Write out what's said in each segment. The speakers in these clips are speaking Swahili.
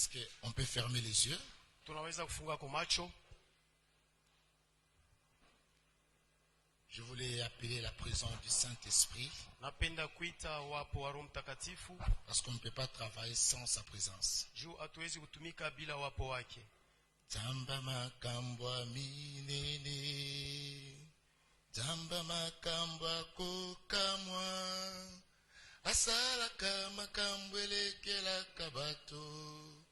Est-ce qu'on peut fermer les yeux? Tunaweza kufunga kwa macho. Je voulais appeler la présence du Saint-Esprit. Napenda kuita wapo wa Roho Mtakatifu. Parce qu'on ne peut pas travailler sans sa présence. Juu hatuwezi kutumika bila wapo wake. Tamba makambwa minene, tamba makambwa kokamwa, asala kama kambwelekela kabato,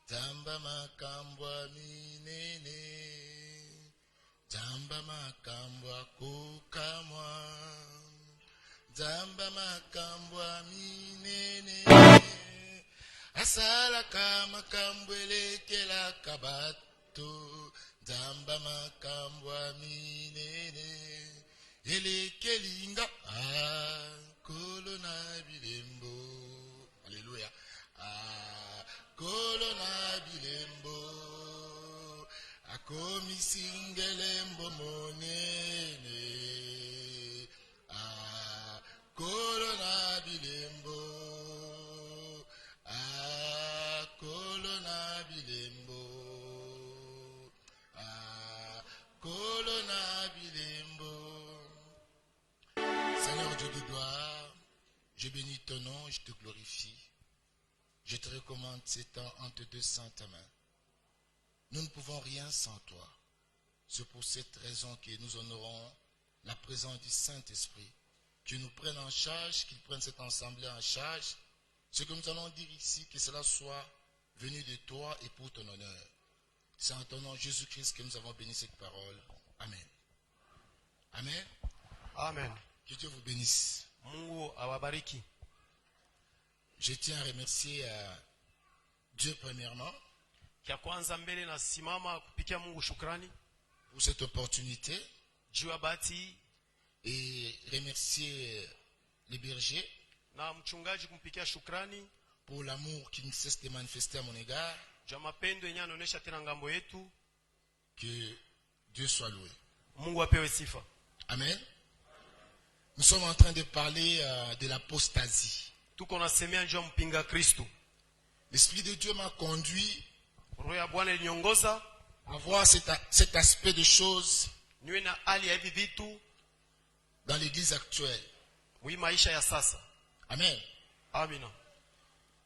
tamba makambwa minene, tamba makambwa kokamwa, tamba makambwa minene, asala kama kambwelekela kabato. Zamba makambwa minene elekelinga kolona bilembo. Alléluia. Kolona bilembo akomisingelembo monene kolona bilembo kolona bilembo. Seigneur Dieu de gloire, je bénis ton nom, je te glorifie. Je te recommande ces temps entre deux saintes mains. Nous ne pouvons rien sans toi. C'est pour cette raison que nous honorons la présence du Saint-Esprit. Qu'il nous prenne en charge, qu'il prenne cette assemblée en charge. Ce que nous allons dire ici, que cela soit venu de toi et pour ton honneur. C'est en ton nom Jésus-Christ que nous avons béni cette parole. Amen. Amen. Amen. Que Dieu vous bénisse. Mungu awabariki. Je tiens à remercier Dieu premièrement Kia kwanza mbele na simama kupikia Mungu shukrani pour cette opportunité juu ya bahati et remercier les bergers na mchungaji kumpikia shukrani pour l'amour qui ne cesse de manifester à mon égard. juu ya mapendo yenye anaonesha tena ngambo yetu. Que Dieu soit loué. Mungu apewe sifa. Amen. Nous sommes en train de parler de l'apostasie. Tuko nasemea juu ya mpinga Kristo. L'Esprit de Dieu m'a conduit Roho ya Bwana iliniongoza à voir cet aspect de choses niwe na hali ya hivi vitu dans l'église actuelle. mwi maisha ya sasa. Amen. Amina.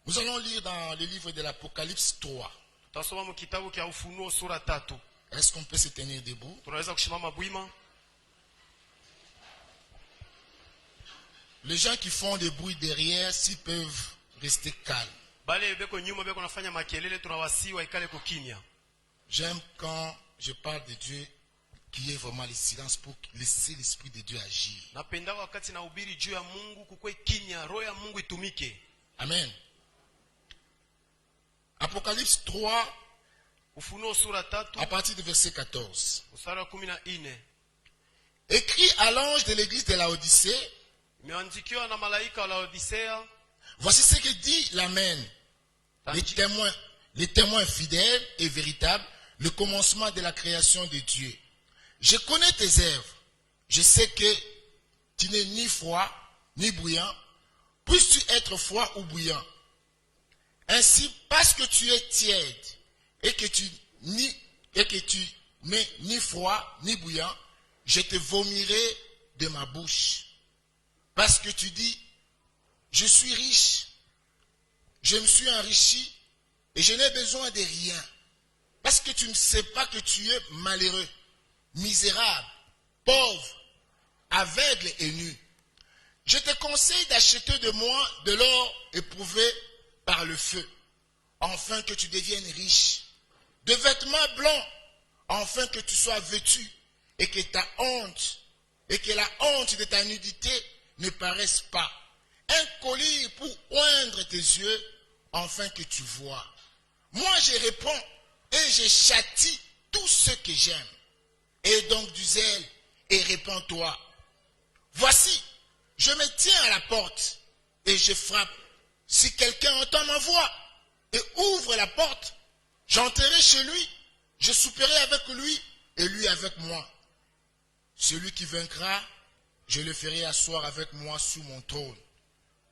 Nous allons lire dans le livre de l'Apocalypse 3. Tutasoma mu kitabu kia Ufunuo sura 3. Est-ce qu'on peut se tenir debout? Tunaweza kushimama bwima. Les gens qui font des bruits derrière, s'ils peuvent rester calmes. Bale beko nyuma beko nafanya makelele, tunawasi waikale kukimya. J'aime quand je parle de Dieu qu'il y ait vraiment le silence pour laisser l'Esprit de Dieu agir. Napenda wakati na ubiri juu ya Mungu kukwe kimya, roho ya Mungu itumike. Amen. Apocalypse 3, Ufunuo sura 3 à partir du verset 14. mstari wa 14. Écrit à l'ange de l'église de Laodicée, Imeandikiwa na malaika wa Laodicea, voici ce que dit l'Amen, les témoins fidèles et véritables, le commencement de la création de Dieu. Je connais tes œuvres. Je sais que tu n'es ni froid ni bouillant. Puisses-tu être froid ou bouillant? Ainsi, parce que tu es tiède et que tu n'es ni froid ni bouillant, je te vomirai de ma bouche. Parce que tu dis, je suis riche, je me suis enrichi et je n'ai besoin de rien. Parce que tu ne sais pas que tu es malheureux, misérable, pauvre, aveugle et nu. Je te conseille d'acheter de moi de l'or éprouvé par le feu, afin que tu deviennes riche. De vêtements blancs, afin que tu sois vêtu et que la honte de ta nudité ne paraisse pas. Un collier pour oindre tes yeux, afin que tu vois. Moi je réponds et je châtie tous ceux que j'aime. Et donc du zèle et réponds-toi. Voici, je me tiens à la porte et je frappe. Si quelqu'un entend ma voix et ouvre la porte, j'entrerai chez lui, je souperai avec lui et lui avec moi. Celui qui vaincra, je le ferai asseoir avec moi sous mon trône.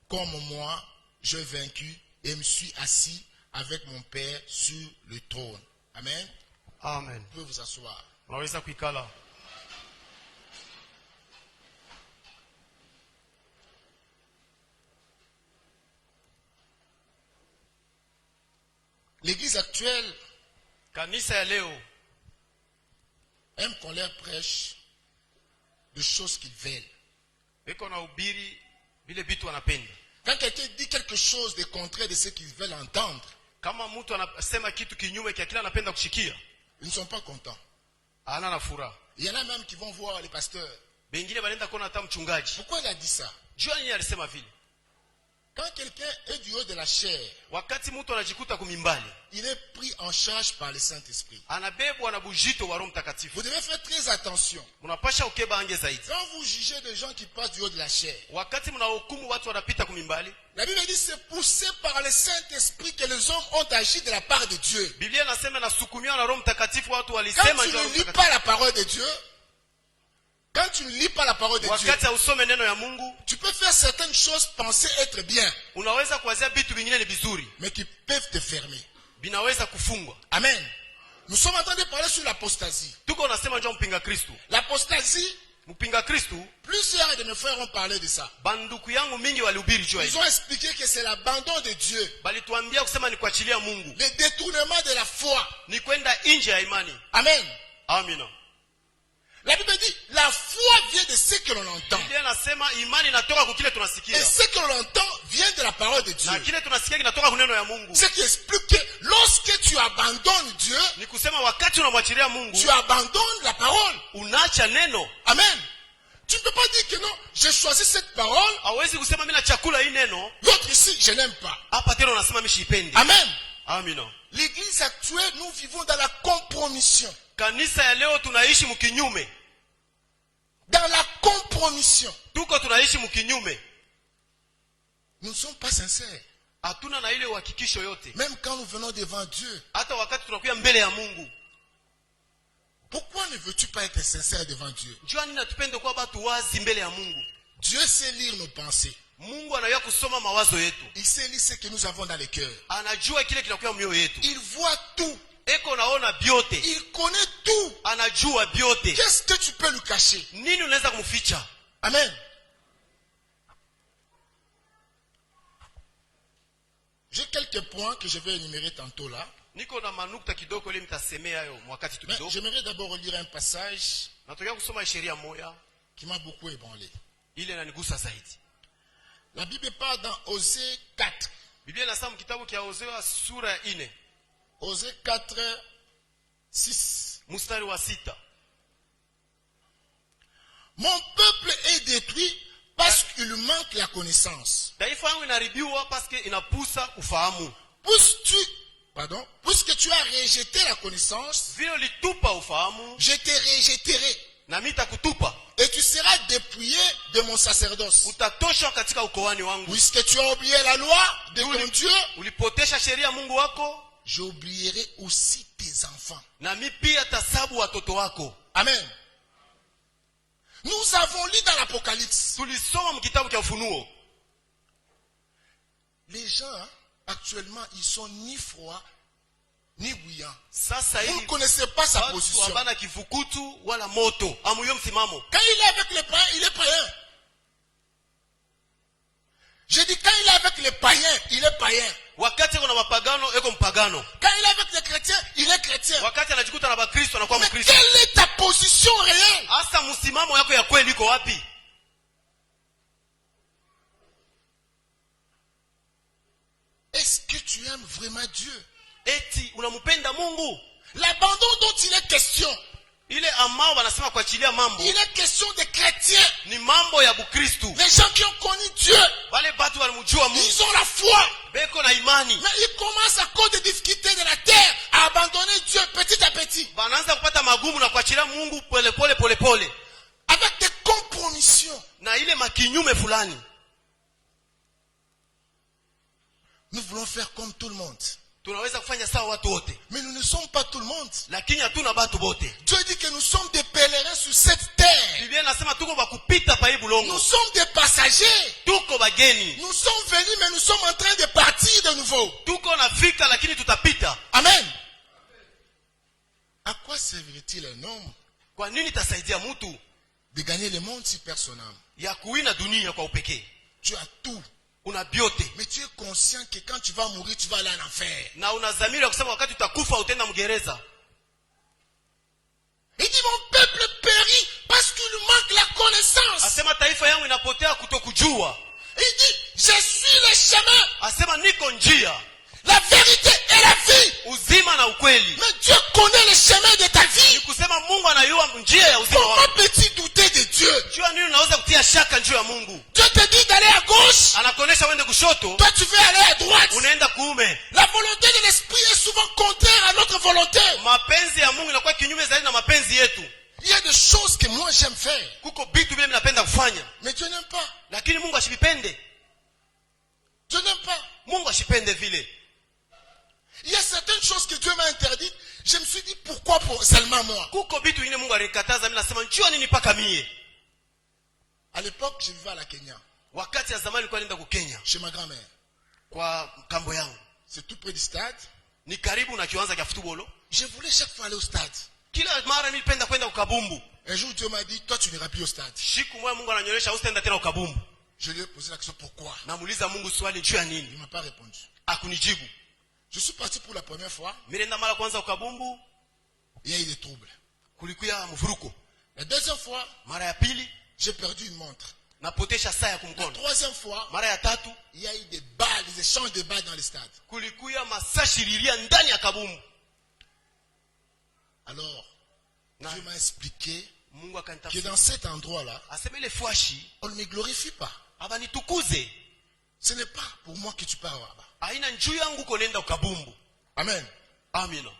Comme moi, j'ai vaincu et me suis assis avec mon Père sur le trône. Amen. Amen. Vous pouvez vous asseoir. Unaweza kuikala. L'église actuelle Kanisa ya leo aime qu'on leur prêche de choses qu'ils veulent. beko na ubiri vile vitu wanapenda. Quand quelqu'un dit quelque chose de contraire de ce qu'ils veulent entendre, Kama mtu anasema kitu kinyume kia kile anapenda kushikia, ils ne sont pas contents. hana na furaha. Il y en a même qui vont voir les pasteurs. Bengine banaenda kuona hata mchungaji. Pourquoi il a dit ça? Jua nini alisema vile? Quand quelqu'un est du haut de la chair, Wakati mtu anajikuta kumimbali, il est pris en charge par le Saint-Esprit. anabebwa na bujito wa Roho Mtakatifu. Vous devez faire très attention. Mnapasha ukeba ange zaidi. Quand vous jugez des gens qui passent du haut de la chair, Wakati mnahukumu watu wanapita kumimbali, la Bible dit c'est poussé par le Saint-Esprit que les hommes ont agi de la part de Dieu. Biblia inasema nasukumiwa na Roho Mtakatifu watu Quand walisema tu njoo ne Roho lis Mtakatifu. pas la parole de Dieu, quand tu ne lis pas la parole de Dieu, Wakati usome neno ya Mungu, tu peux faire certaines choses penser être bien, unaweza kuwazia vitu vingine ni vizuri, mais qui peuvent te fermer. vinaweza kufungwa. Amen. Nous sommes en train de parler sur l'apostasie. Tuko unasema njoo mpinga Kristo. L'apostasie, Mpinga Kristo, plusieurs de mes frères ont parlé de ça. banduku yangu mingi walihubiri juu ya Ils hili. ont expliqué que c'est l'abandon de Dieu, Balituambia kusema ni kuachilia Mungu, le détournement de la foi. ni kwenda nje ya imani. Amen. Amina. La Bible dit, la foi vient de ce que l'on entend. Biblia inasema imani inatoka kwa kile Et tunasikia. ce que l'on entend vient de la parole de Na Dieu. kile tunasikia kinatoka kwa neno ya Mungu. Ce qui explique que lorsque tu abandonnes Dieu, Ni kusema wakati unamwachilia Mungu, tu abandonnes la parole. unaacha neno. Amen. Tu ne peux pas dire que non, j'ai choisi cette parole, Hawezi kusema mimi na chakula hii neno, l'autre ici, je n'aime pas. hapa tena unasema mimi siipendi. Amen. Amina. L'église actuelle, nous vivons dans la compromission. Kanisa ya leo tunaishi mkinyume. Dans la compromission. Tuko tunaishi mkinyume. Nous ne sommes pas sincères. Hatuna na ile uhakikisho yote. Même quand nous venons devant Dieu. Hata wakati tunakuja mbele ya Mungu. Pourquoi ne veux-tu pas être sincère devant Dieu? Njoo nini natupende kwa watu wazi mbele ya Mungu. Dieu sait lire nos pensées. Mungu anajua kusoma mawazo yetu. Il sait lire ce que nous avons dans les cœurs. Anajua kile kinakuwa mioyo yetu. Il voit tout. Eko naona biote. Il connaît tout. Anajua biote. Qu'est-ce que tu peux lui cacher? Nini unaweza kumficha? Amen. J'ai quelques points que je vais énumérer tantôt là. Niko na manukta kidogo ile mtasemea hayo wakati tu Mais kidogo. j'aimerais d'abord lire un passage Nataka kusoma sheria moja qui m'a beaucoup ébranlé. ile inanigusa zaidi. La Bible parle dans Osée 4. Biblia inasema kitabu cha Hosea sura ya 4, Osée 4, 6. mstari wa 6. Mon peuple est détruit parce qu'il manque la connaissance. Taifa yangu inaharibiwa paske inapusa ufahamu. Puisque tu as rejeté la connaissance, Vile ulitupa ufahamu, je te rejetterai. na mimi nitakutupa. Et tu seras dépouillé de mon sacerdoce. Utatoshwa katika ukoani wangu. Puisque tu as oublié la loi de ton Dieu, Ulipotesha sheria Mungu wako, j'oublierai aussi tes enfants. na mimi pia tasabu watoto wako. Amen. Nous avons lu dans l'Apocalypse. Tulisoma mkitabu cha Ufunuo. Les gens, actuellement, ils sont ni froids, ni bouillants. Sasa Vous ne hivi connaissez pas sa watu position. wabana kivukutu wala moto. Amuyo msimamo. Quand il est avec les païens, il est païen. Je dis quand il est avec les païens, il est païen. Wakati kuna mapagano eko mpagano. Quand il est avec les chrétiens, il est chrétien. Wakati anajikuta na Bakristo anakuwa Mais Mkristo. quelle est ta position réelle? Hasa msimamo yako ya kweli iko wapi? Est-ce que tu aimes vraiment Dieu? Eti unampenda Mungu? L'abandon dont il est question, Ile ambao wanasema kuachilia mambo il est question des chrétiens. ni mambo ya Bukristo. Les gens qui ont connu Dieu, Wale watu walimjua Mungu, ils ont la foi. beko na imani. Mais ils commencent à cause des difficultés de la terre à abandonner Dieu petit à petit. Wanaanza kupata magumu na kuachilia Mungu pole pole. Avec des compromissions. Na ile makinyume fulani. Nous voulons faire comme tout le monde. Tunaweza kufanya sawa watu wote. Mais nous ne sommes pas tout le monde. Lakini hatuna watu wote. Dieu dit que nous sommes des pèlerins sur cette terre. Biblia inasema tuko tuko bakupita pa hii Nous bulongo. sommes des passagers. Tuko bageni. Nous sommes venus, mais nous sommes en train de partir de nouveau. Tuko nafika lakini tutapita. Amen. À quoi servirait-il un homme Kwa nini tasaidia mtu de gagner le monde si personne n'aime? ya kuwina dunia kwa upekee? Tu as tout. Una biote. Mais tu es conscient que quand tu vas mourir, tu vas aller en enfer. Na una dhamiri ya kusema wakati utakufa utenda mgereza. Il dit mon peuple périt parce qu'il lui manque la connaissance. Asema taifa yangu inapotea kutokujua. Il dit je suis le chemin, Asema niko njia, la vérité et la vie. uzima na ukweli. Mais Dieu connaît le chemin de ta vie. Ni kusema Mungu anayua njia ya uzima Comment wako. peux-tu douter de Dieu? Jua nini unaweza kutia shaka juu ya Mungu? Dieu te dit d'aller à gauche, Anakuonesha uende kushoto, toi tu veux aller à droite. unaenda kuume. La volonté de l'esprit est souvent contraire à notre volonté. Mapenzi ya Mungu inakuwa kinyume zaidi na mapenzi yetu. Il y a des choses que moi j'aime faire, Kuko vitu vile ninapenda kufanya, mais Dieu n'aime pas. lakini Mungu ashivipende. Dieu n'aime pas. Mungu ashipende vile. Il y a certaines choses que Dieu m'a interdites. Je me suis dit pourquoi pour seulement moi. Kuko vitu vingine Mungu alikataza, mimi nasema njoo nini paka mie. À l'époque, je vivais à la Kenya, Wakati ya zamani nilikuwa naenda ku Kenya chez ma grand-mère. kwa kambo yangu. C'est tout près du stade. Ni karibu na kiwanja cha football. Je voulais chaque fois aller au stade. Kila mara mimi nilipenda kwenda ukabumbu. Un jour, Dieu m'a dit, toi tu n'iras plus au stade. Siku moja Mungu ananionyesha usitaenda tena ukabumbu. Je lui ai posé la question pourquoi. Namuuliza Mungu swali juu ya Il nini? ne m'a pas répondu. Akunijibu. Je suis parti pour la première fois. Mimi nenda mara kwanza ukabumbu, Il y a eu des troubles. kulikuwa mvuruko. La deuxième fois, Mara ya pili j'ai perdu une montre. napotesha saa ya La kumkono. troisième fois, Mara ya tatu il y a eu des balles, des échanges de balles dans le stade. kulikuwa masashiriria ndani ya kabumbu. Alors, Na Dieu m'a expliqué Mungu que akanitafuta. dans cet endroit-là, Asema ile fwashi on ne me glorifie pas. aba nitukuze. Ce n'est pas pour moi que tu parles là-bas. Haina njuu yangu konenda ukabumbu. Amen. Amina.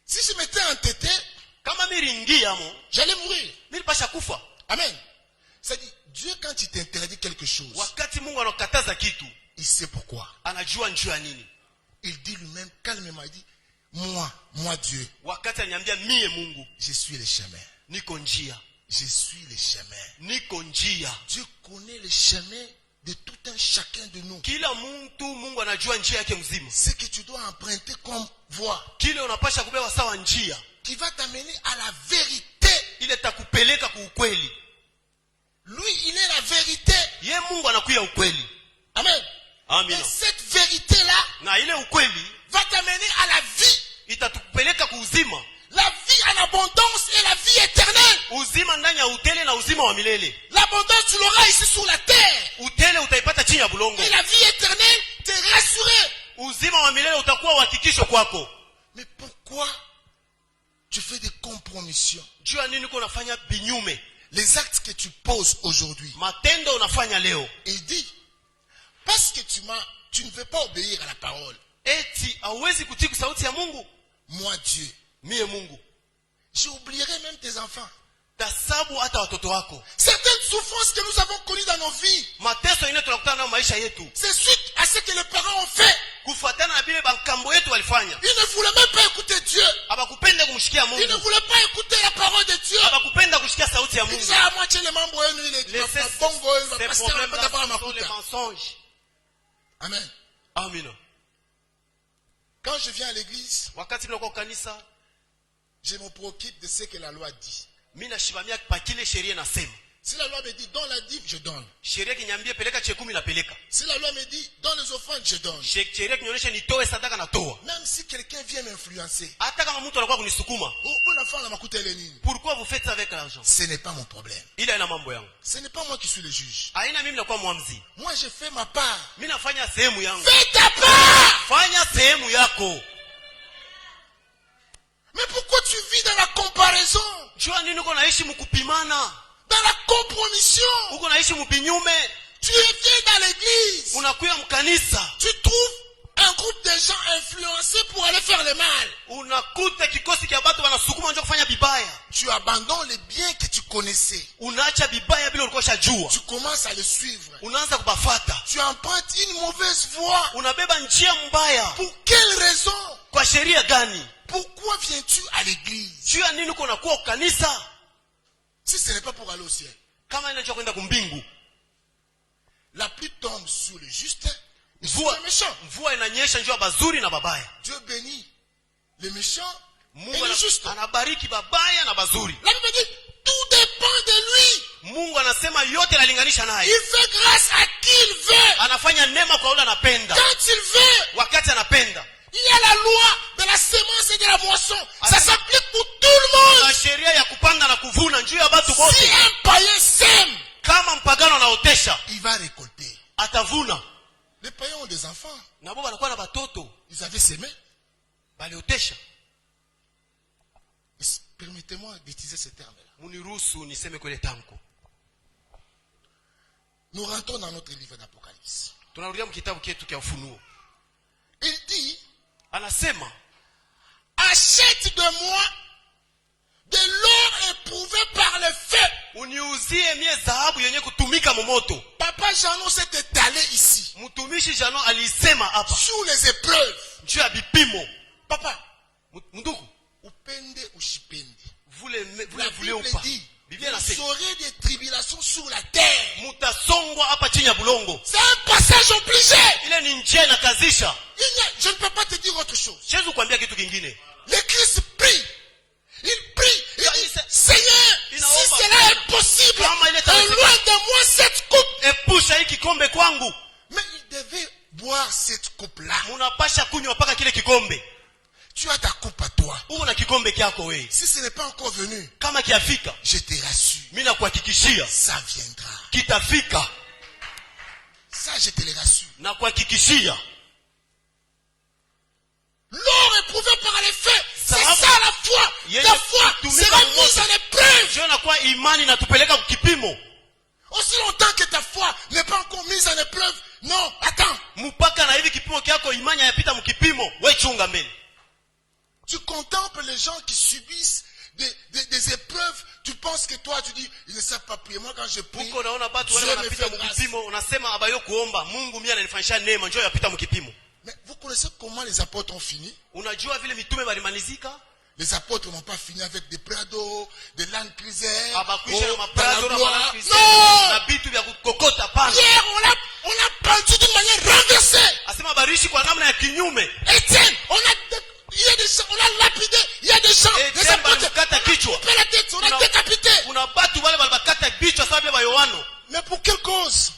Si je m'étais entêté, Kama miringia mo, j'allais mourir. nilipasha kufa. Amen. C'est-à-dire, Dieu, quand il t'interdit quelque chose, Wakati Mungu anakataza kitu, il sait pourquoi. anajua njuu ya nini. Il dit lui-même, calmement, il dit, moi Dieu, Wakati ananiambia mie Mungu, je suis le chemin. niko njia. Je suis le chemin. Niko njia. Dieu connaît le chemin de tout un chacun de nous. Kila mtu Mungu anajua njia yake mzima. Ce que tu dois emprunter comme voie, Kile unapasha kubeba sawa njia, qui va t'amener à la vérité. ile takupeleka ku ukweli. Lui, il est la vérité. Ye Mungu anakuya ukweli. Amen. Amina. Et cette vérité-là Na ile ukweli va t'amener à la vie. itatupeleka ku uzima. La vie en abondance et la vie éternelle. Uzima ndani ya utele na uzima wa milele. L'abondance, tu l'auras ici sur la terre. Utele utaipata chini ya bulongo. Et la vie éternelle, t'es rassuré. Uzima wa milele utakuwa uhakikisho kwako. Mais pourquoi tu fais des compromissions? Juu ya nini uko unafanya binyume? Les actes que tu poses aujourd'hui. Matendo unafanya leo. Il dit, parce que tu ne veux pas obéir à la parole. Eti hauwezi kutii sauti ya Mungu. Moi Dieu, Mie Mungu. j'oublierai même tes enfants. Tasabu hata watoto wako. Certaines souffrances que nous avons connues dans nos vies, Mateso yenyewe tunakutana nayo maisha yetu. c'est suite à ce que les parents ont fait. Kufuatana na bile bankambo yetu walifanya. Ils ne voulaient même pas écouter Dieu. Abakupenda kumshikia Ils ne Mungu. voulaient pas écouter la parole de Dieu. Abakupenda kusikia sauti ya Ils Mungu. disaient à moitié les membres, il est Laissez bongo, il va ces passer un peu d'abord à problèmes-là ma sont les couta. mensonges. Amen. Amina. Quand je viens à l'église, Wakati mnakuwa kanisa, je me préoccupe de ce que la loi dit. mimi nashibamia pa kile sheria nasema. Si la loi me dit donne la dîme, je donne. Sheria kinyambie peleka chekumi na peleka. Si la loi me dit donne les offrandes, je donne. Sheria kinyonyesha nitoe sadaka na toa. Même si quelqu'un vient m'influencer. Hata kama mtu anakuwa kunisukuma. Pourquoi vous faites ça avec l'argent? Ce n'est pas mon problème. Ila ina mambo yangu. Ce n'est pas moi qui suis le juge. Haina mimi nakuwa muamuzi. Moi, je fais ma part. Mimi nafanya sehemu yangu. Fais ta part! Fanya sehemu yako. Mais pourquoi tu vis dans la comparaison? Jua nini uko naishi mkupimana? Dans la compromission? Uko naishi mbinyume? Tu viens dans l'église. Unakuya mkanisa. Tu trouves un groupe de gens influencés pour aller faire le mal. Unakuta kikosi kia watu wanasukuma njoo kufanya bibaya. Tu abandonnes les biens que tu connaissais. Unaacha bibaya bila ulikuwa unajua. Tu commences à les suivre. Unaanza kubafuata. Tu empruntes une mauvaise voie. Unabeba njia mbaya. Pour quelle raison? Kwa sheria gani? Pourquoi viens-tu à l'église? Jua nini uko nakuwa kanisa? Si ce n'est pas pour aller au ciel. kama inajua kwenda kumbingu. La pluie tombe sur les justes et sur les méchants. Mvua inanyesha njoo bazuri na babaya. Dieu bénit les méchants Mungu et les justes. anabariki babaya na bazuri. La Bible dit, tout dépend de lui. Mungu anasema yote analinganisha naye. Il fait grâce à qui il veut. Anafanya neema kwa yule anapenda. Quand il veut. Wakati anapenda. Il y a la loi de la semence et de la moisson. Ça s'applique pour tout le monde. Na sheria ya kupanda na kuvuna njoo ya watu wote. Si un païen sème, kama mpagano anaotesha, il va récolter. Atavuna. Les païens ont des enfants. Na baba anakuwa na batoto. Ils avaient semé. Baliotesha. Permettez-moi d'utiliser ce terme-là. Muniruhusu niseme kwele tamko. Nous rentrons dans notre livre d'Apocalypse. Tunarudia mkitabu chetu cha Ufunuo. Il dit, anasema, achète de moi de l'or éprouvé par le feu. Uniuzie mie dhahabu yenye kutumika momoto. Papa Jeannot s'est étalé ici. Mtumishi Jano alisema hapa. Sous les épreuves. Juu ya bipimo. Papa, munduku, upende ushipende. Voulez Bible pas. dit, Biblia vous aurez des tribulations sur la terre. Mutasongwa hapa chini ya bulongo. C'est un passage obligé. Ile ni njia inakazisha. Je ne peux pas te dire autre chose. Siwezi kuambia kitu kingine. Le Christ prie. Il prie. Il dit, Seigneur, si cela est possible, loin de moi cette coupe. Epusha hii kikombe kwangu. Mais il devait boire cette coupe-là. Munapasha kunywa paka kile kikombe. Tu as ta coupe à toi. Uko na kikombe kyako wewe. Si ce n'est pas encore venu, kama kiafika, je te rassure, mimi nakuhakikishia ça viendra. Kitafika. Ça je te le rassure. Nakuhakikishia. L'or éprouvé par les faits, c'est ça la foi. La foi sera mise en épreuve. Je nakuwa imani na tupeleka kipimo. Aussi longtemps que ta foi n'est pas encore mise en épreuve, non, attends. Mpaka na hivi kipimo kyako imani yapita mkipimo, wewe chunga mbele. Tu contemples les gens qui subissent des épreuves, tu penses que toi tu dis, ils ne savent pas prier. Moi quand je prie, Dieu me fait grâce. Mais vous connaissez comment les apôtres ont fini? Les apôtres n'ont pas fini avec des prados, des langues crisées. Non! Hier, on l'a pendu d'une manière renversée. Étienne, il y a des gens, on a lapidé, il y a des gens, des apôtres, on a coupé la tête, on a décapité. Mais pour quelle cause?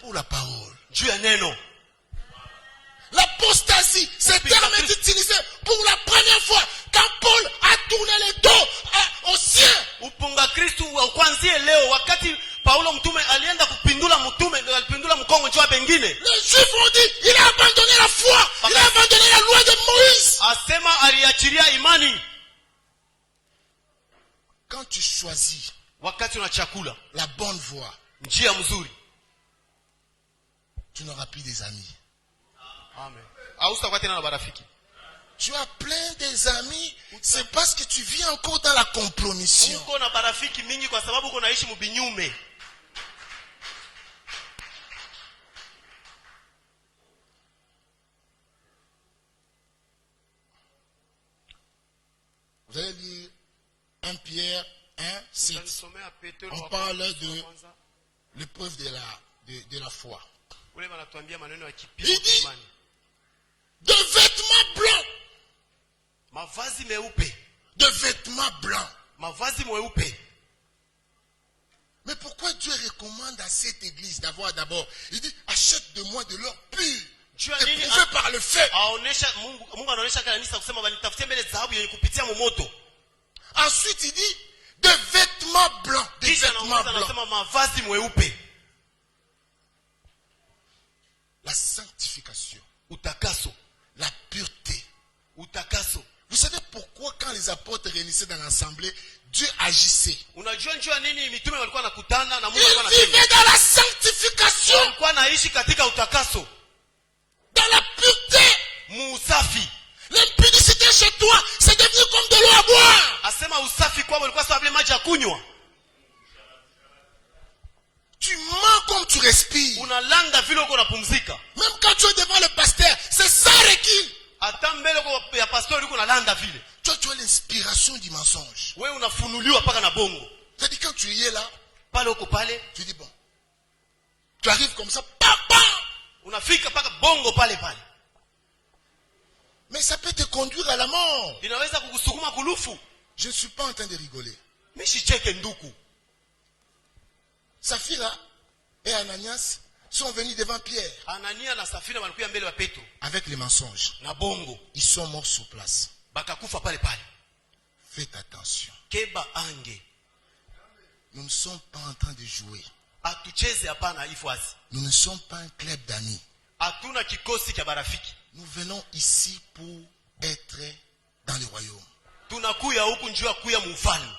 Pour la parole. L'apostasie, ce terme est utilisé pour la première fois quand Paul a tourné le dos au ciel. Paulo mtume alienda kupindula mkongo njoo pengine. Les Juifs ont dit, il a abandonné la foi, il a abandonné la loi de Moïse. Asema aliachilia imani. Quand tu choisis wakati unachakula la bonne voie, njia mzuri, tu n'auras plus des amis. Amen. Haustakuwa tena na marafiki. Tu as plein des amis, c'est parce que tu vis encore dans la compromission. Uko na marafiki mingi kwa sababu uko naishi mbinyume. Vous allez lire 1 Pierre 1, 7. On parle de l'épreuve de la foi. Il dit de vêtements blancs. Mavazi meupe. De vêtements blancs. Mavazi meupe. Mais pourquoi Dieu recommande à cette église d'avoir d'abord, il dit, achète de moi de l'or pur, éprouvé par le feu. Ensuite il dit, de vêtements blancs. De vêtements blancs. La sanctification. Utakaso. La pureté. Utakaso. Vous savez pourquoi quand les apôtres réunissaient dans l'assemblée, Dieu agissait? Ils vivaient dans la sanctification. Dans la pureté. L'impudicité chez toi, c'est devenu comme de l'eau à boire. Tu mens comme tu respires. Même quand tu es devant le pasteur, c'est sans recul. Toi, tu as l'inspiration du mensonge. C'est-à-dire quand tu y es là, pale uko pale Tu dis bon. Tu arrives comme ça, bam, bam. unafika paka bongo pale pale. Mais ça peut te conduire à la mort. Inaweza kukusukuma kulufu. Je ne suis pas en train de rigoler. Mishicheke nduku. Saphira et Ananias sont venus devant Pierre. Anania na Safira walikuwa mbele wa Petro. Avec les mensonges. Na bongo. Ils sont morts sur place. Bakakufa pale pale. Faites attention. Keba ange. Nous ne sommes pas en train de jouer. Atucheze hapana ifuazi. Nous ne sommes pas un club d'amis. Hatuna kikosi cha barafiki. Nous venons ici pour être dans le royaume. Tunakuya huku njoo kuya mufalme.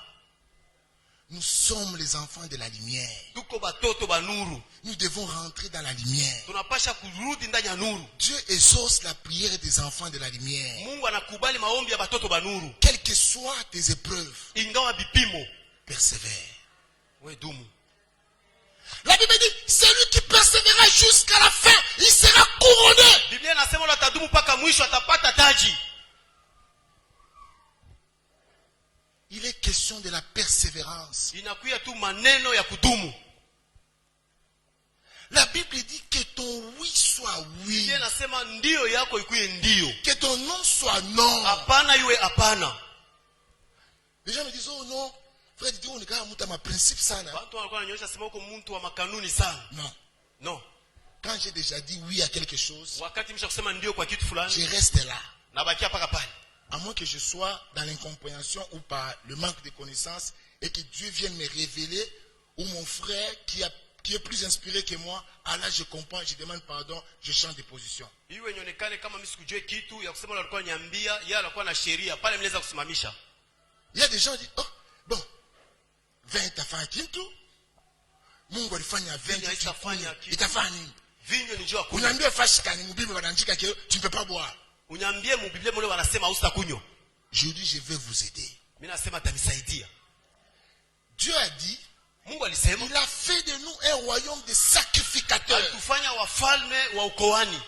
Nous sommes les enfants de la lumière. Tuko batoto ba nuru. Nous devons rentrer dans la lumière. Tunapasha kurudi ndani ya nuru. Dieu exauce la prière des enfants de la lumière. Mungu anakubali maombi ya batoto ba nuru. Quelles que soient tes épreuves, Ingawa bipimo, persévère. we dumu. La Bible dit, celui qui persévérera jusqu'à la fin, il sera couronné. Biblia inasema la tadumu paka mwisho atapata taji. Il est question de la persévérance. Inakuya tu maneno ya kudumu. La Bible dit que ton oui soit oui. Biblia inasema ndio yako ikuye ndio. Que ton non soit non. Hapana iwe hapana. Les gens me disent, oh non, frère Didier, on est quand même à ma principe sana. Watu wanakuwa wananyosha sema uko mtu wa makanuni sana. Non. No. Quand j'ai déjà dit oui à quelque chose, Wakati msha kusema ndio kwa kitu fulani, je reste là. nabakia paka pale. À moins que je sois dans l'incompréhension ou par le manque de connaissances et que Dieu vienne me révéler, ou mon frère qui est plus inspiré que moi, alors je comprends, je demande pardon, je change de position. Iwe nyonekane kama mimi sikujue kitu ya kusema alikuwa nyambia, yeye alikuwa na sheria, pale mnaweza kusimamisha. Il y a des gens qui disent, oh, bon, 20 tafanya kitu, Mungu alifanya 20 itafanya nini? Vinyo ni njoo kunywa. Unyambie fashika ni mbibi wanaandika que tu ne peux pas boire. Unyambie mu Biblia mole wanasema usitakunywa. Je dis je vais vous aider. Mimi nasema atanisaidia. Dieu a dit, Mungu alisema il a fait de nous un royaume de sacrificateurs. atufanya wafalme wa ukoani.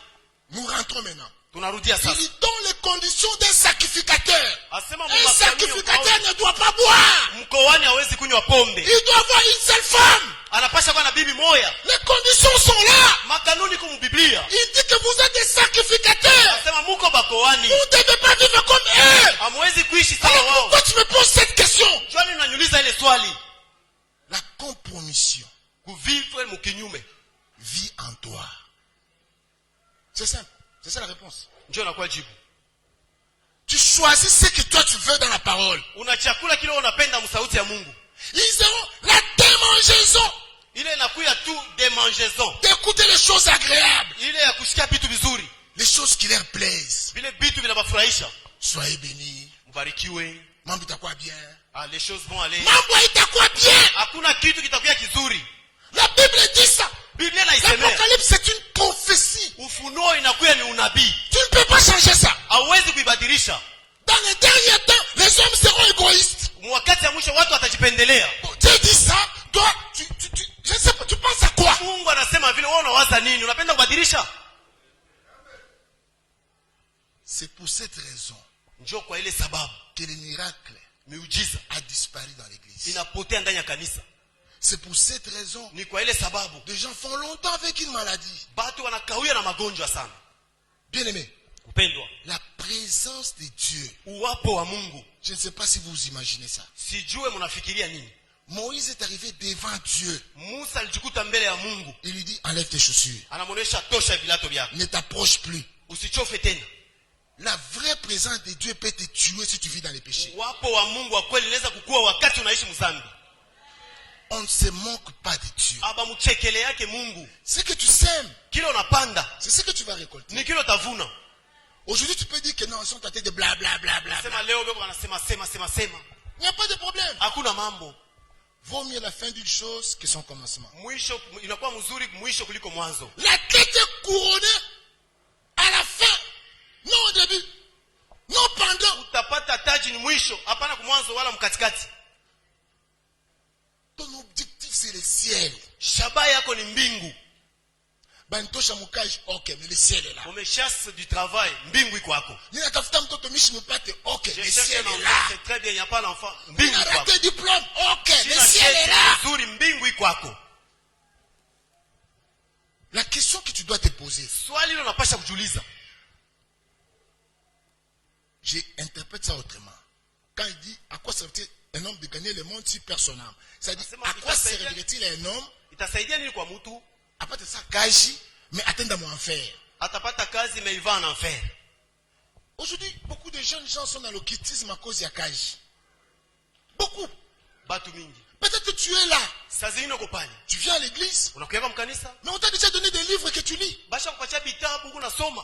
Nous rentrons maintenant. Tunarudia sasa. Il donne les conditions d'un sacrificateur. Asema Un sacrificateur ne doit pas boire. mkoani hawezi kunywa pombe. Il doit avoir une seule femme. Anapasha kuwa na bibi moja. Les conditions sont là. Makanuni kwa Biblia. Il dit que vous êtes des sacrificateurs. Asema muko bakoani. Vous ne devez pas vivre comme eux. Hamwezi kuishi sawa Alors wao. pourquoi tu me poses cette question? Jwani unaniuliza ile swali. La compromission Kuvivre mkinyume. vit en toi. C'est simple. C'est ça la réponse. Njoo nakuwa jibu. Tu choisis ce que toi tu veux dans la parole. Una chakula kile unapenda msauti ya Mungu. Ils auront la démangeaison Ile inakuya tu demangeaison. d'écouter les choses agréables, Ile ya kushikia vitu vizuri. les choses qui leur plaisent. Vile vitu vinabafurahisha. Soyez bénis. Mbarikiwe. Mambo itakuwa bien. Ah, les choses vont aller. Mambo itakuwa bien. Hakuna kitu kitakuwa kizuri. La Bible dit ça. Biblia inaisemea. L'Apocalypse c'est une prophétie. Ufunuo inakuya ni unabii. Tu ne peux pas changer ça. Hauwezi kuibadilisha. Dans les derniers temps, les hommes seront égoïstes. Wakati ya mwisho watu watajipendelea. Dieu dit ça, toi, je ne sais pas, tu penses à quoi? Mungu anasema vile wewe unawaza nini? Unapenda kubadilisha? C'est pour cette raison Njoo kwa ile sababu que le miracle miujiza a disparu dans l'église. inapotea ndani ya kanisa. C'est pour cette raison Ni kwa ile sababu des gens font longtemps avec une maladie. watu wanakawia na magonjwa sana. Bien aimé, Upendwa, la présence de Dieu, uwapo wa Mungu. je ne sais pas si vous imaginez ça. Sijue mnafikiria nini? Moïse est arrivé devant Dieu. Musa alijikuta mbele ya Mungu. Il lui dit, enlève tes chaussures. Anamuonesha tosha vilato vyako. Ne t'approche plus. Usichofe tena. La vraie présence de Dieu peut te tuer si tu vis dans les péchés. Wapo wa Mungu wa kweli inaweza kukua wakati unaishi mzambi. On ne se moque pas de Dieu. Aba mchekele yake Mungu. Ce que tu sèmes, Kile unapanda c'est ce que tu vas récolter. ni kile utavuna. Aujourd'hui, tu peux dire que non, ils sont tentés de bla bla bla bla. Sema leo bebo anasema sema. Il n'y a pas de problème. Hakuna mambo. Vaut mieux la fin d'une chose que son commencement. Mwisho inakuwa mzuri mwisho kuliko mwanzo. La tête est couronnée à la fin, non au début, non pendant. Utapata taji ni mwisho, hapana kumwanzo wala mkatikati. Ton objectif c'est le ciel. Shabaha yako ni mbingu. Banitosha mukaji, ok, mais le ciel est là. Umechasse du travail, mbingu iko hapo. Ninatafuta mtoto mishi mupate, ok, Je le cherche ciel un est enfant, là. c'est très bien, il n'y a pas d'enfant. Mbingu iko hapo. Raté diplôme, ok, le Sina ciel est cheti là. nzuri, mbingu iko kwako. La question que tu dois te poser, Swali hilo unapasha kujiuliza. j'interprète ça autrement. Quand il dit à quoi servirait un homme de gagner le monde si personne n'aime, c'est-à-dire à quoi servirait-il à un homme Itasaidia nini kwa mtu? aparte ça kaji mais atteindre mon enfer. Atapata kazi mais il va en enfer. Aujourd'hui, beaucoup de jeunes gens sont dans l'occultisme à cause de kaji. Beaucoup. Batu mingi. Peut-être que tu es là, Saa zingine uko pale. tu viens à l'église, Unakuja kwa mkanisa? mais on t'a déjà donné des livres que tu lis. Basha kupatia vitabu unasoma.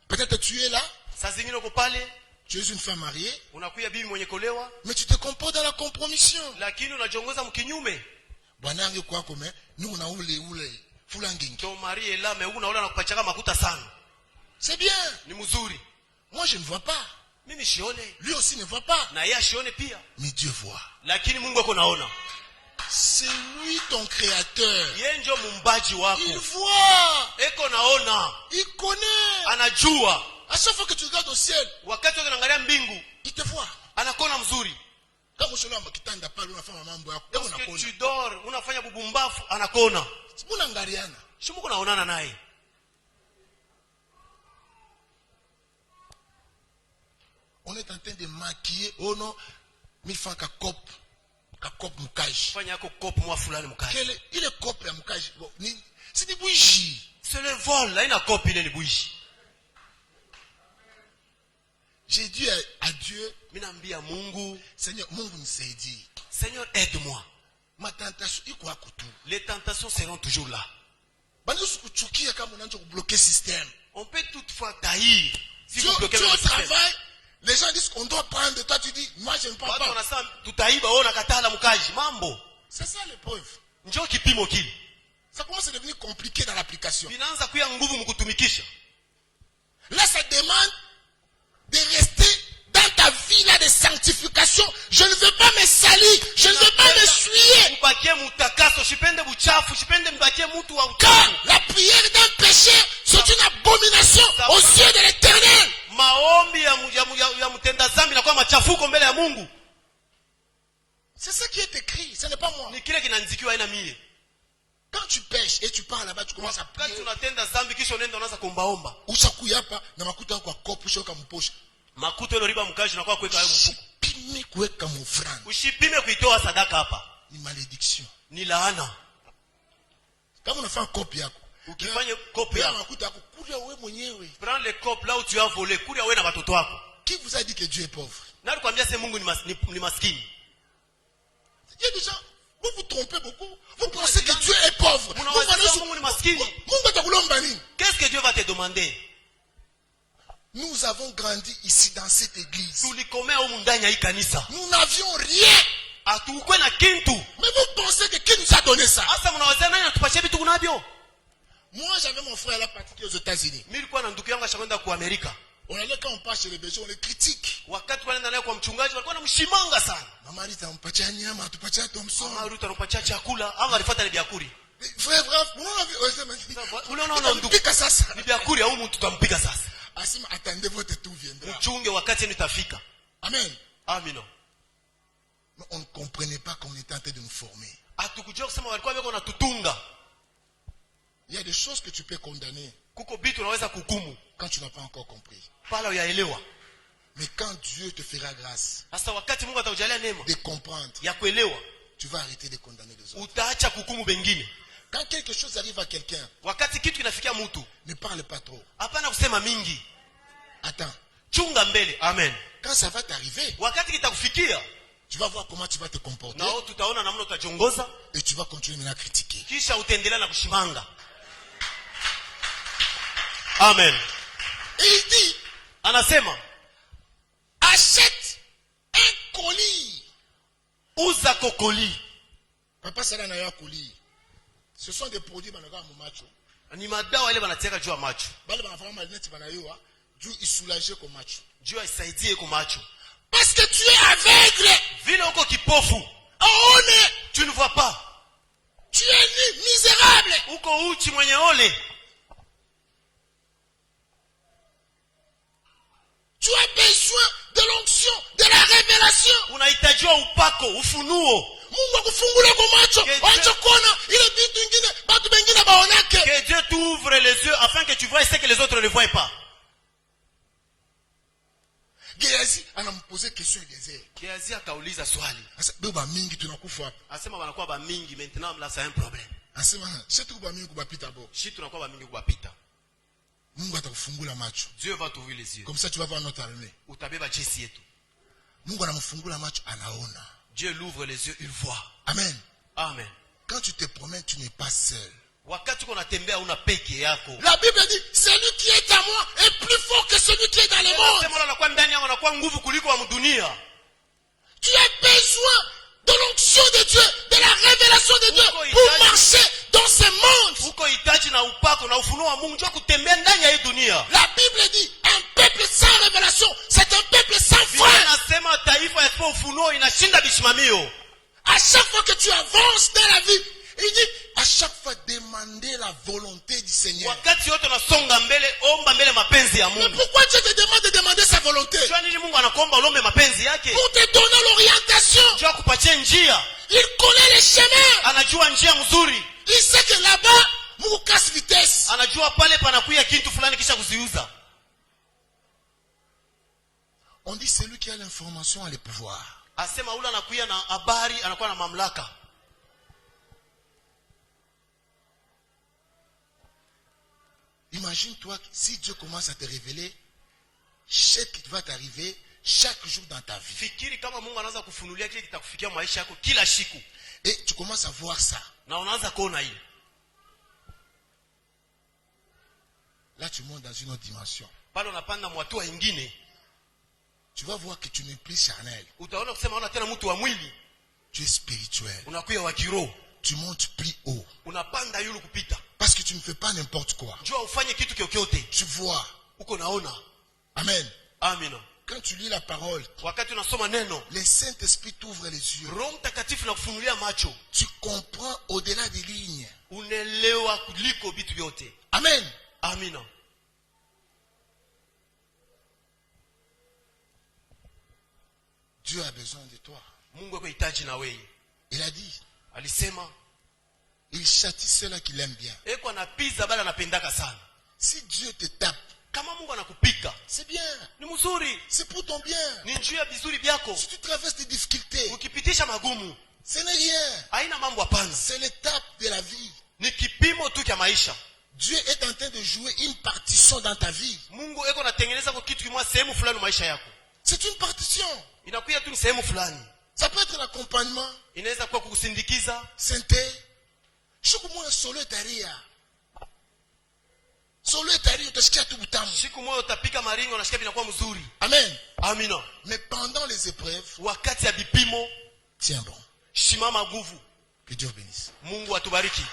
Peut-être que tu es là, Saa zingine uko pale, tu es une femme mariée, unakuya bibi mwenye kolewa, mais tu te comportes dans la compromission. lakini unajiongoza mkinyume. Bwana yangu kwa kome, nous na ule fulangingi. Ton mari est là mais unaona anakupatia makuta sana. C'est bien. Ni mzuri. Moi je ne vois pas. Mimi sione. Lui aussi ne voit pas. Na yeye asione pia. Mais Dieu voit. Lakini Mungu ako naona. C'est lui ton créateur. Yeye ndio muumbaji wako. Il voit. Eko naona. Il connaît. Anajua. À chaque fois que tu regardes au ciel, Wakati unaangalia mbingu, il te voit. anakona mzuri. Quand vous chez kitanda pale unafanya mambo yako, Lorsque tu dors, unafanya bubumbafu, anakona. Munangariana. Shimuko naonana naye. On est en train de maquiller, oh non, 1000 francs ka cop mukaji. Fanya yako kopo mwa fulani mkaji. Il est cop ya mukaji. Bon, c'est des bougies. C'est le vol, là, ina kopi ile ni bougie. J'ai dit à Dieu, Minambia Mungu, Seigneur, Mungu nisaidie. Seigneur, aide-moi. Ma tentation iko akutu. Les tentations seront toujours là. Bandusu kuchukia kama unaanza kubloquer système. On peut toutefois taillir si Tu vous bloquez le au système. travail, les gens disent qu'on doit prendre de toi, tu dis, moi je ne prends Watu pas. wanasema tutaiba wewe unakatala mkaji. Mambo. C'est ça l'épreuve. Njoo kipimo kile. Ça commence à devenir compliqué dans l'application. Vinaanza kuya nguvu mkutumikisha. Là, ça demande de rester dans ta vie là de sanctification. Je ne veux pas me salir. Je ne veux pas me souiller. Ubakie mutakaso, shipende buchafu, shipende mbakie mtu wa Car uchafu. la prière d'un pécheur, c'est une abomination aux yeux de l'Éternel. Maombi ya mtenda zambi inakuwa machafuko mbele ya Mungu. C'est ça qui est écrit, ce n'est pas moi. Ni kile kinaandikiwa haina mie. Quand tu pêches et tu pars là-bas, tu commences à Wakati prier. unatenda zambi kisha unaenda unaanza kuombaomba. Usakuya hapa na makuta kwa kopu shoka mposha. Makuto ile riba mkaji inakuwa kuweka hayo mfuko. Usipime kuweka mofranga. Usipime kuitoa sadaka hapa. Ni malédiction. Ni laana. Kama unafanya kopi yako, Ukifanya kopi ya yako, makuta yako kulia wewe mwenyewe. prends le cop là où tu as volé, kulia wewe na watoto wako. Qui vous a dit que Dieu est pauvre? Nani kwambia sema Mungu ni maskini? Il y a des gens, vous vous trompez beaucoup. Vous pensez que Dieu est pauvre. Vous Unawazia Mungu ni maskini. Mungu atakulomba nini? Qu'est-ce que Dieu va te demander? Nous avons grandi ici dans cette église. Tulikomea humu ndani ya hii kanisa. Nous n'avions rien. Hatukuwa na kintu. Mais vous pensez que qui nous a donné ça? Sasa mnawazia nani anatupashia vitu kunavyo? Moi, j'avais mon frère là pratiqué aux États-Unis. Mimi nilikuwa na ndugu yangu ashakwenda ku Amerika. On allait quand on passe chez les bergers, on les critique. Wakati wanaenda naye kwa mchungaji walikuwa wanamshimanga sana. Mama Rita mpatia nyama, tupatia Thompson. Mama Ruth anampatia chakula, au alifuata ile biakuri. Frère, Unaona ndugu. Pika sasa. Ni biakuri au mtu tutampika sasa. Asima, attendez, votre tour viendra. Mchunge wakati yenu itafika. Amen. Amina. Mais on ne comprenait pas qu'on était en train de nous former. Hatukujua kusema walikuwa wako na tutunga. Il y a des choses que tu peux condamner Kuko bitu unaweza kuhukumu quand tu n'as pas encore compris. pala uyaelewa. Mais quand Dieu te fera grâce Sasa wakati Mungu atakujalia neema de comprendre, ya kuelewa, tu vas arrêter de condamner les autres. utaacha kuhukumu bengine. Quand quelque chose arrive à quelqu'un, Wakati kitu kinafikia mtu, ne parle pas trop. hapana kusema mingi. Attends. Chunga mbele. Amen. Quand ça va t'arriver, Wakati kitakufikia, tu vas voir comment tu vas te comporter nao tutaona namna utajiongoza, et tu vas continuer maintenant à critiquer. kisha utaendelea na kushimanga. Amen. Et il dit, Anasema, achète un colis. uza kokoli. Papa Sala na ya colis. Ce sont des produits banaka mu macho. Ni madawa ile banatiaka juu ya macho. Bale banafanya malineti banayoa, juu isoulager ko macho. Juu isaidie kwa macho. Parce que tu es aveugle. Vile uko kipofu, Aone, tu ne vois pas. tu es nu, misérable. Uko uchi mwenye ole. Tu as besoin de l'onction, de la révélation. Unahitajiwa upako, ufunuo. Mungu akufungule kwa macho. Acha kuona ile vitu vingine watu wengine baonake. Que Dieu t'ouvre les yeux afin que tu vois ce que les autres ne voient pas. Gehazi anamposer question Eliezer. Gehazi akauliza swali. Asa beba mingi tunakufa hapa. Asema wanakuwa ba mingi maintenant là c'est un problème. Asema c'est tout ba mingi kubapita bo. Si tunakuwa ba mingi kubapita. Mungu atakufungula macho. Dieu va t'ouvrir les yeux. Comme ça tu vas voir notre armée. Utabeba jeshi yetu. Mungu anamfungula macho anaona. Dieu l'ouvre les yeux, il voit. Amen. Amen. Quand tu te promènes, tu n'es pas seul. Wakati unatembea una peke yako. La Bible dit, celui qui est à moi est plus fort que celui qui est dans le monde. Sema anakuwa ndani yako anakuwa nguvu kuliko wa dunia. Tu as besoin de l'onction de Dieu, de la révélation de Dieu pour marcher dans ce monde. Uko hitaji na upako na ufunuo wa Mungu ndio kutembea ndani ya hii dunia. La Bible dit, un peuple sans révélation, c'est un peuple sans foi. Anasema taifa yasipo ufunuo inashinda bishimamio. À chaque fois que tu avances dans la vie, il dit, à chaque fois demander la volonté du Seigneur. Wakati yote unasonga mbele, omba mbele mapenzi ya Mungu. Mais pourquoi Dieu te demande de demander sa volonté? Kwa nini Mungu anakuomba uombe mapenzi yake? Pour te donner l'orientation. Ndio kupatia njia. Il connaît les chemins. Anajua njia mzuri. Il sait que là-bas, Mungu casse vitesse. Anajua pale panakuya kitu fulani kisha kuziuza. On dit celui qui a l'information a le pouvoir. Asema ule anakuya na habari, anakuwa na mamlaka. Imagine-toi si Dieu commence à te révéler ce qui va t'arriver chaque jour dans ta vie. Fikiri kama Mungu anaanza kufunulia kile kitakufikia maisha yako kila siku. Et tu commences à voir ça. Na unaanza kuona hili. Là tu montes dans une autre dimension. Pale unapanda mwatua nyingine. Tu vas voir que tu n'es plus charnel. Utaona kusema una tena mtu wa mwili. Tu es spirituel. Unakuwa wa kiroho. Tu montes plus haut. Unapanda yulu kupita. Parce que tu ne fais pas n'importe quoi. Jua ufanye kitu kyokyote. Tu vois. Uko naona. Amen. Amina. Quand tu lis la parole, wakati unasoma neno, le Saint-Esprit t'ouvre les yeux. Roho Mtakatifu nakufunulia macho. Tu comprends au-delà des lignes. Unaelewa kuliko vitu vyote. Amen. Amina. Dieu a besoin de toi. Mungu akuhitaji na wewe. Il a dit, alisema, il châtie ceux-là qui l'aiment bien. Eko anapiza bali anapendaka sana. Si Dieu te tape, kama Mungu anakupika, c'est bien. Ni mzuri. C'est pour ton bien. Ni njia vizuri vyako. Si tu traverses des difficultés, ukipitisha magumu, ce n'est rien. Haina mambo hapana. C'est l'étape de la vie. Ni kipimo tu cha maisha. Dieu est en train de jouer une partition dans ta vie. Mungu eko natengeneza kwa kitu kimoja sehemu fulani maisha yako. C'est une partition. Inakuja tu ni sehemu fulani. Ça peut être l'accompagnement. Inaweza kuwa kukusindikiza. Sente. Siku moja solo itaria. Solo itaria utasikia tu butamu. Siku moja utapika maringo unasikia vinakuwa mzuri. Amen. Amina. Mais pendant les épreuves, wakati ya vipimo, tiens bon. Shimama nguvu. Que Dieu bénisse. Mungu atubariki.